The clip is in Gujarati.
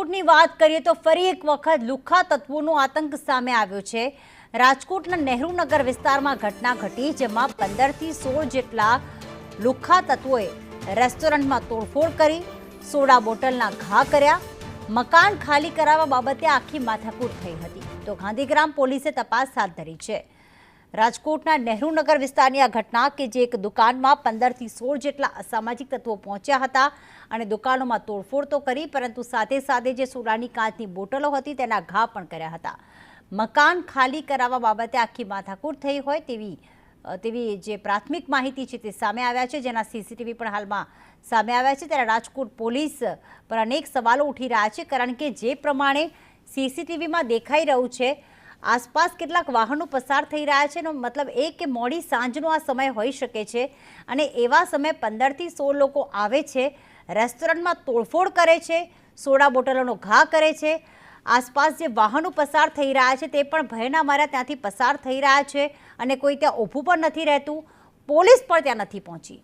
રાજકોટની વાત કરીએ તો ફરી એક વખત લુખ્ખા તત્વોનો આતંક સામે આવ્યો છે। રાજકોટના નહેરુનગર વિસ્તારમાં ઘટના ઘટી, જેમાં 15 થી 16 જેટલા લુખ્ખા તત્વોએ રેસ્ટોરન્ટમાં તોડફોડ કરી, સોડા બોટલના ઘા કર્યા। મકાન ખાલી કરાવવા બાબતે આખી માથાકૂટ થઈ હતી, તો ગાંધીગ્રામ પોલીસે તપાસ હાથ ધરી છે। રાજકોટના નહેરુનગર વિસ્તારની આ ઘટના કે જે એક દુકાનમાં 15 થી 16 જેટલા અસામાજિક તત્વો પહોંચ્યા હતા અને દુકાનોમાં તોડફોડ તો કરી, પરંતુ સાથે સાથે જે સોડાની કાચની બોટલો હતી તેના ઘા પણ કર્યા હતા। મકાન ખાલી કરાવવા બાબતે આખી માથાકૂટ થઈ હોય તેવી જે પ્રાથમિક માહિતી છે તે સામે આવ્યા છે, જેના સીસીટીવી પણ હાલમાં સામે આવ્યા છે। ત્યારે રાજકોટ પોલીસ પર અનેક સવાલો ઉઠી રહ્યા છે, કારણ કે જે પ્રમાણે સીસીટીવીમાં દેખાઈ રહ્યું છે, આસપાસ કેટલાક વાહનો પસાર થઈ રહ્યા છે, મતલબ એ કે મોડી સાંજનો આ સમય હોઈ શકે છે અને એવા સમયે 15 થી 16 લોકો આવે છે, રેસ્ટોરન્ટમાં તોડફોડ કરે છે, સોડા બોટલોનો ઘા કરે છે। આસપાસ જે વાહનો પસાર થઈ રહ્યા છે તે પણ ભયના માર્યા ત્યાંથી પસાર થઈ રહ્યા છે અને કોઈ ત્યાં ઊભું પણ નથી રહેતું, પોલીસ પણ ત્યાં નથી પહોંચી।